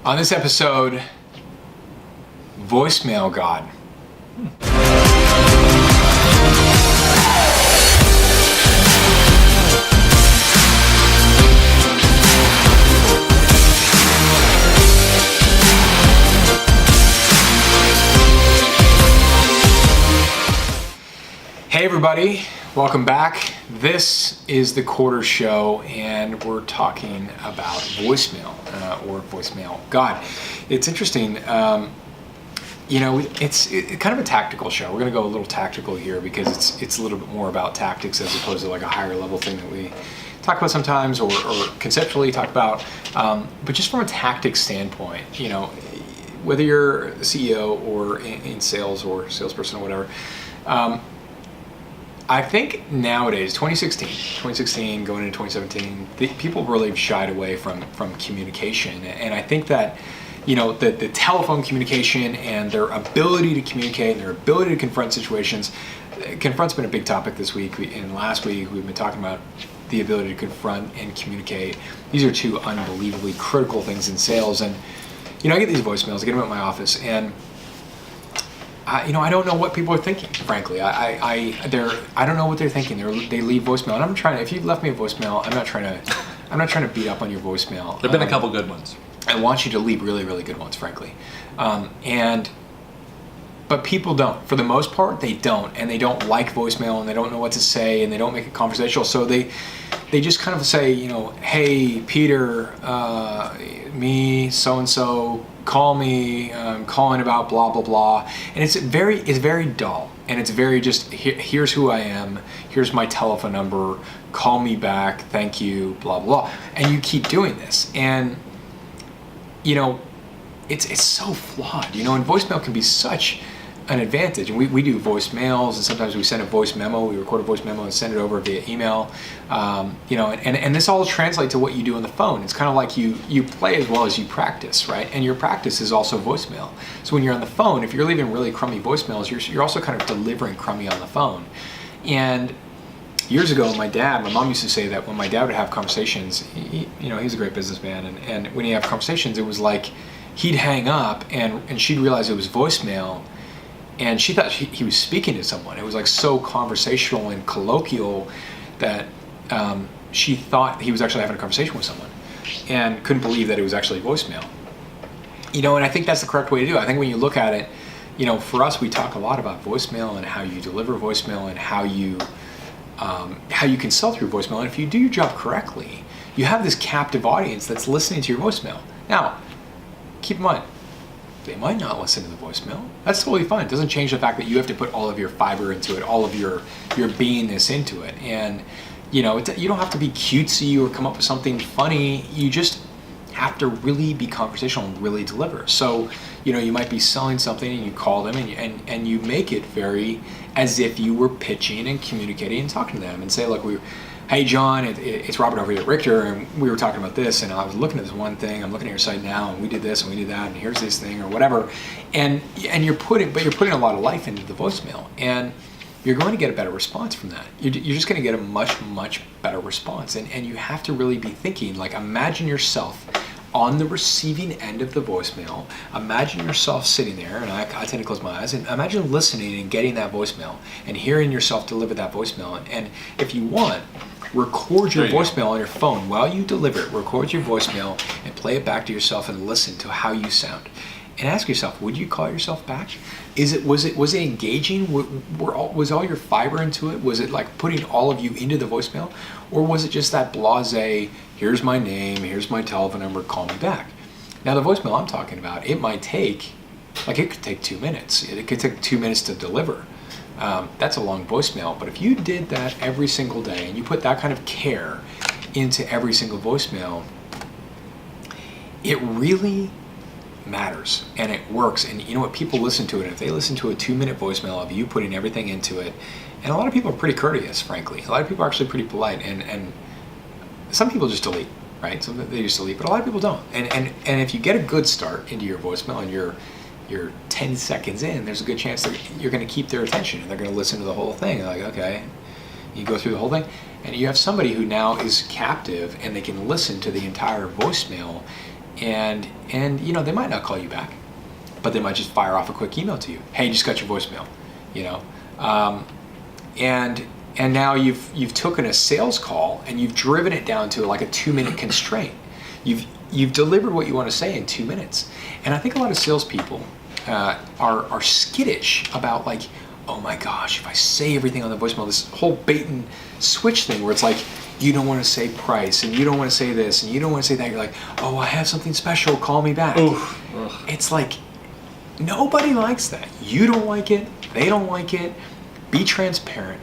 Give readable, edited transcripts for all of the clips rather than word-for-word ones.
On this episode, voicemail God. Hey everybody, welcome back. This is the quarter show and we're talking about voicemail or voicemail God. It's interesting, it's kind of a tactical show. We're going to go a little tactical here because it's a little bit more about tactics as opposed to like a higher level thing that we talk about sometimes or conceptually talk about. But just from a tactics standpoint, whether you're a CEO or in sales or salesperson or whatever, I think nowadays, 2016 going into 2017, people really shied away from communication. And I think that, the telephone communication and their ability to communicate and their ability to confront situations, confront's been a big topic this week. And last week, we've been talking about the ability to confront and communicate. These are two unbelievably critical things in sales. And, I get these voicemails, I get them at my office, and I don't know what people are thinking, frankly. I don't know what they're thinking. They leave voicemail, and if you left me a voicemail, I'm not trying to beat up on your voicemail. There've been a couple good ones. I want you to leave really, really good ones, frankly. But people don't. For the most part, they don't, and they don't like voicemail, and they don't know what to say, and they don't make it conversational. So they just kind of say, hey, Peter, me, so and so. Call me, I'm calling about blah, blah, blah. And it's very dull. And it's very just, here's who I am, here's my telephone number, call me back, thank you, blah, blah. And you keep doing this. And, it's so flawed, and voicemail can be such an advantage. And we do voicemails, and sometimes we send a voice memo, we record a voice memo and send it over via email. And this all translates to what you do on the phone. It's kind of like you play as well as you practice, right? And your practice is also voicemail. So when you're on the phone, if you're leaving really crummy voicemails, you're also kind of delivering crummy on the phone. And years ago, my mom used to say that when my dad would have conversations, he's a great businessman, and when he'd have conversations, it was like he'd hang up and she'd realize it was voicemail. And she thought he was speaking to someone. It was like so conversational and colloquial that she thought he was actually having a conversation with someone and couldn't believe that it was actually voicemail. And I think that's the correct way to do it. I think when you look at it, for us, we talk a lot about voicemail and how you deliver voicemail and how you can sell through voicemail. And if you do your job correctly, you have this captive audience that's listening to your voicemail. Now, keep in mind, they might not listen to the voicemail. That's totally fine. It doesn't change the fact that you have to put all of your fiber into it, all of your beingness into it. And, you don't have to be cutesy or come up with something funny. You just have to really be conversational and really deliver. So, you might be selling something and you call them and you make it very as if you were pitching and communicating and talking to them and say, look, hey John, it's Robert over here at Richter, and we were talking about this, and I was looking at this one thing, I'm looking at your site now, and we did this and we did that, and here's this thing or whatever, and you're putting a lot of life into the voicemail, and you're going to get a better response from that. You're just going to get a much, much better response, and you have to really be thinking, like, imagine yourself on the receiving end of the voicemail. Imagine yourself sitting there, and I tend to close my eyes, and imagine listening and getting that voicemail and hearing yourself deliver that voicemail, and if you want, record your voicemail on your phone while you deliver it. Record your voicemail and play it back to yourself and listen to how you sound. And ask yourself, would you call yourself back? Was it engaging? Was all your fiber into it? Was it like putting all of you into the voicemail? Or was it just that blasé, here's my name, here's my telephone number, call me back? Now the voicemail I'm talking about, it could take 2 minutes. It could take 2 minutes to deliver. That's a long voicemail, but if you did that every single day and you put that kind of care into every single voicemail, it really matters and it works. And you know what, people listen to it. If they listen to a 2-minute voicemail of you putting everything into it, and a lot of people are pretty courteous, frankly. A lot of people are actually pretty polite, and some people just delete, right? So they just delete, but a lot of people don't. And if you get a good start into your voicemail and you're 10 seconds in, there's a good chance that you're going to keep their attention and they're going to listen to the whole thing. Like, okay, you go through the whole thing, and you have somebody who now is captive and they can listen to the entire voicemail and you know, they might not call you back, but they might just fire off a quick email to you. Hey, just got your voicemail, you know, and now you've taken a sales call and you've driven it down to like a 2-minute constraint. You've delivered what you want to say in 2 minutes, and I think a lot of salespeople are skittish about like, oh my gosh, if I say everything on the voicemail, this whole bait and switch thing where it's like, you don't want to say price, and you don't want to say this, and you don't want to say that. You're like, oh, I have something special, call me back. Oof. It's like, nobody likes that. You don't like it, they don't like it. Be transparent,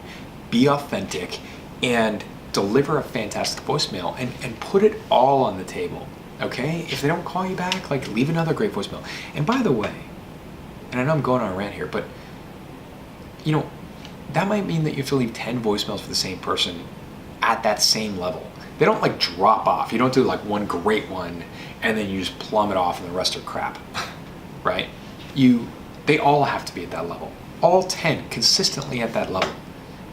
be authentic, and deliver a fantastic voicemail, and put it all on the table, okay? If they don't call you back, like, leave another great voicemail. And by the way, and I know I'm going on a rant here, but, you know, that might mean that you have to leave 10 voicemails for the same person at that same level. They don't like drop off. You don't do like one great one and then you just plumb it off and the rest are crap, right? They all have to be at that level. All 10 consistently at that level.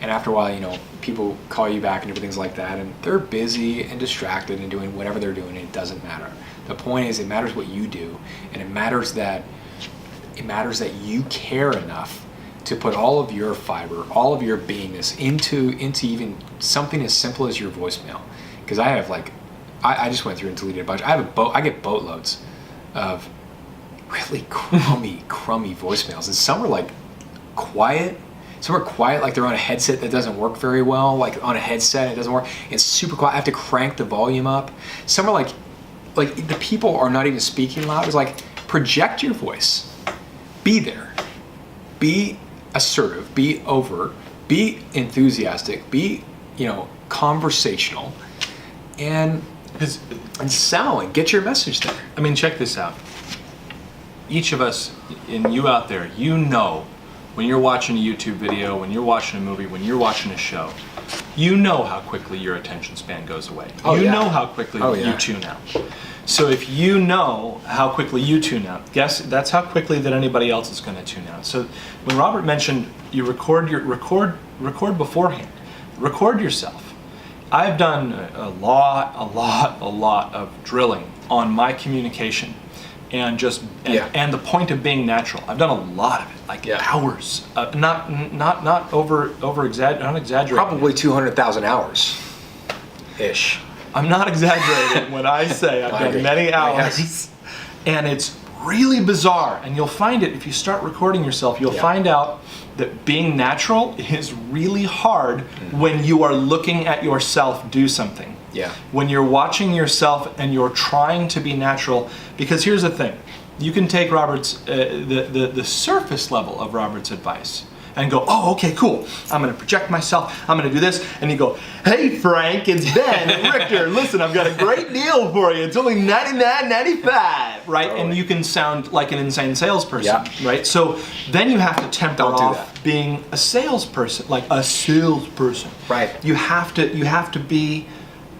And after a while, you know, people call you back and everything's like that, and they're busy and distracted and doing whatever they're doing, and it doesn't matter. The point is, it matters what you do, and it matters that you care enough to put all of your fiber, all of your beingness into even something as simple as your voicemail. Because I have like, I just went through and deleted a bunch. I get boatloads of really crummy voicemails, and some are like quiet. Some are quiet, like they're on a headset that doesn't work very well, like on a headset it doesn't work. It's super quiet. I have to crank the volume up. Some are like the people are not even speaking loud. It's like, project your voice. Be there. Be assertive. Be overt. Be enthusiastic. Be, you know, conversational, and sell and get your message there. I mean, check this out. Each of us, and you out there, you know, when you're watching a YouTube video, when you're watching a movie, when you're watching a show, you know how quickly your attention span goes away. You know how quickly you tune out. So if you know how quickly you tune out, guess that's how quickly that anybody else is going to tune out. So when Robert mentioned you record beforehand, record yourself. I've done a lot of drilling on my communication. And and the point of being natural. I've done a lot of it, like hours. Not exaggerating. Probably 200,000 hours, ish. I'm not exaggerating when I say I've done many hours, Yes. And it's really bizarre. And you'll find it if you start recording yourself. You'll find out that being natural is really hard when you are looking at yourself do something. Yeah. When you're watching yourself and you're trying to be natural, because here's the thing, you can take Robert's the surface level of Robert's advice and go, oh, okay, cool. I'm going to project myself. I'm going to do this, and you go, hey, Frank, it's Ben at Richter. Listen, I've got a great deal for you. It's only $99.95, right? Totally. And you can sound like an insane salesperson, right? So then you have to temper off being a salesperson, like a salesperson. Right. You have to be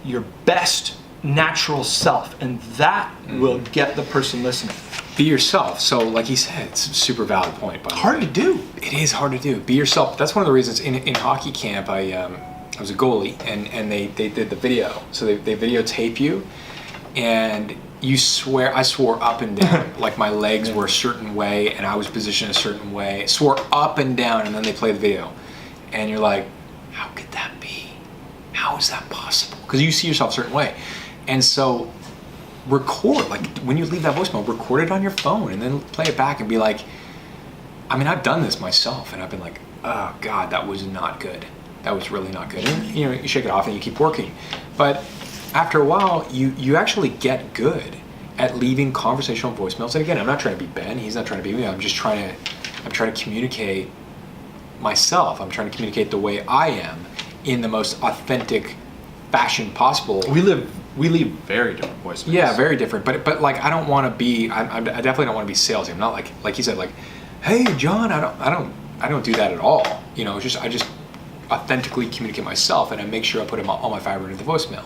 your best natural self, and that will get the person listening. Be yourself. So like he said, it's a super valid point. By the Hard way. to do. It is hard to do. Be yourself. That's one of the reasons in hockey camp I was a goalie, and they did the video. So they videotape you, and I swore up and down, like my legs were a certain way and I was positioned a certain way. Swore up and down, and then they play the video, and you're like, how could that be? How is that possible? Because you see yourself a certain way. And so record, like when you leave that voicemail, record it on your phone and then play it back and be like, I mean, I've done this myself and I've been like, oh God, that was not good. That was really not good. And you know, you shake it off and you keep working. But after a while, you actually get good at leaving conversational voicemails. And again, I'm not trying to be Ben, he's not trying to be me. I'm trying to communicate myself. I'm trying to communicate the way I am in the most authentic fashion possible. We leave very different voicemails. Yeah, very different. But like, I don't want to be. I definitely don't want to be salesy. I'm not like you said, like, hey John, I don't do that at all. You know, I just authentically communicate myself, and I make sure I put all my fiber into the voicemail.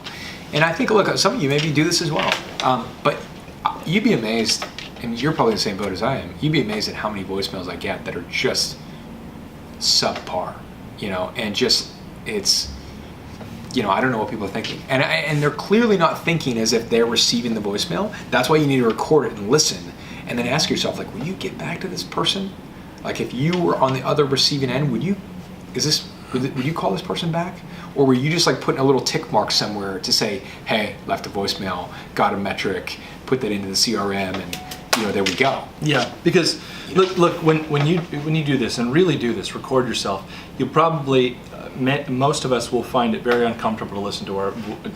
And I think, look, some of you maybe do this as well. But you'd be amazed, and you're probably in the same boat as I am. You'd be amazed at how many voicemails I get that are just subpar. You know, and just it's I don't know what people are thinking. And they're clearly not thinking as if they're receiving the voicemail. That's why you need to record it and listen. And then ask yourself, like, will you get back to this person? Like, if you were on the other receiving end, would you call this person back? Or were you just like putting a little tick mark somewhere to say, hey, left a voicemail, got a metric, put that into the CRM, and there we go. Yeah, because look, when you do this and really do this, record yourself, you'll probably most of us will find it very uncomfortable to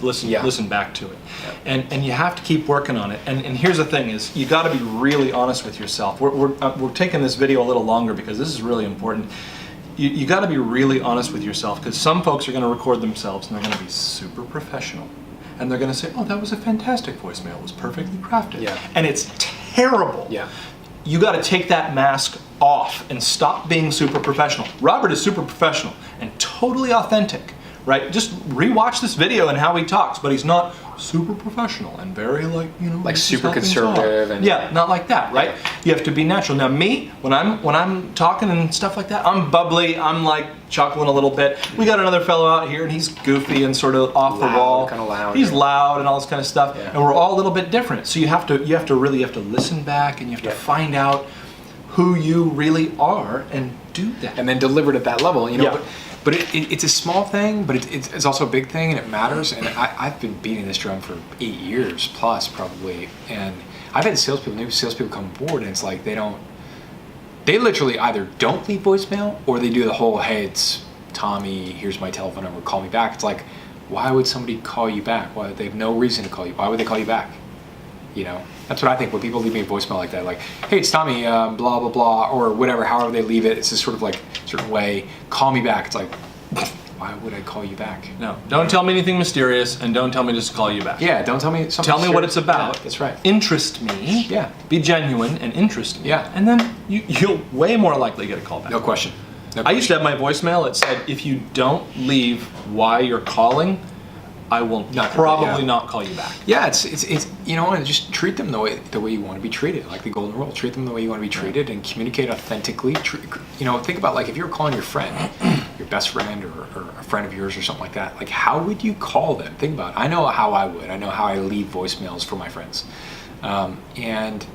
listen back to it, and you have to keep working on it. And here's the thing: is you got to be really honest with yourself. We're taking this video a little longer because this is really important. You got to be really honest with yourself, because some folks are going to record themselves and they're going to be super professional, and they're going to say, "Oh, that was a fantastic voicemail. It was perfectly crafted," and it's terrible. Yeah. You got to take that mask off and stop being super professional. Robert is super professional and totally authentic, right? Just rewatch this video and how he talks, but he's not super professional and very like super conservative and not like that, right? You have to be natural. Now me, when I'm talking and stuff like that, I'm bubbly, I'm like chuckling a little bit. We got another fellow out here and he's goofy and sort of off the wall. Kind of loud. He's loud and all this kind of stuff. Yeah. And we're all a little bit different. So you have to listen back, and you have to find out who you really are and do that. And then deliver it at that level, But it's a small thing, but it's also a big thing, and it matters. And I've been beating this drum for 8 years plus probably, and I've had new salespeople come aboard, and it's like they literally either don't leave voicemail, or they do the whole, hey, it's Tommy, here's my telephone number, call me back. It's like, why would somebody call you back? Why? They have no reason to call you. Why would they call you back? That's what I think when people leave me a voicemail like that, like, hey, it's Tommy, blah, blah, blah, or whatever, however they leave it. It's this sort of like certain way, call me back. It's like, why would I call you back? No, don't tell me anything mysterious, and don't tell me just to call you back. Yeah, don't tell me something Tell me what it's about. Yeah, that's right. Interest me. Yeah. Be genuine and interest me. Yeah. And then you'll way more likely get a call back. No question. I used to have my voicemail, it said, if you don't leave why you're calling, I will probably not call you back. Yeah, it's and just treat them the way you want to be treated, like the golden rule. Treat them the way you want to be treated, and communicate authentically. Think about, like, if you're calling your friend, your best friend, or a friend of yours or something like that. Like, how would you call them? Think about it. I know how I would. I know how I leave voicemails for my friends, and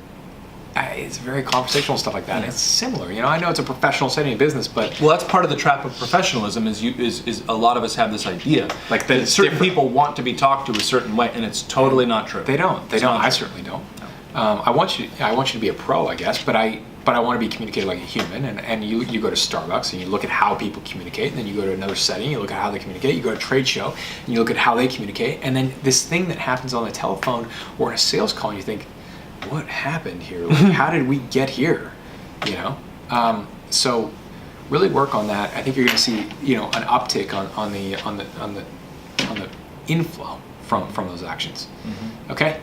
it's very conversational stuff like that. Yeah. It's similar. I know it's a professional setting of business, but that's part of the trap of professionalism. Is a lot of us have this idea like that certain people want to be talked to a certain way, and it's totally not true. They don't. I certainly don't. No. I want you to be a pro, I guess, but I want to be communicated like a human. And you go to Starbucks and you look at how people communicate, and then you go to another setting, you look at how they communicate. You go to a trade show and you look at how they communicate, and then this thing that happens on the telephone or in a sales call, and you think, what happened here? Like, how did we get here? So really work on that. I think you're going to see an uptick on the inflow from those actions. Mm-hmm. Okay.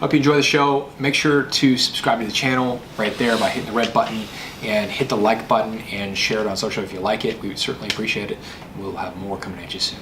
Hope you enjoy the show. Make sure to subscribe to the channel right there by hitting the red button, and hit the like button, and share it on social if you like it. We would certainly appreciate it. We'll have more coming at you soon.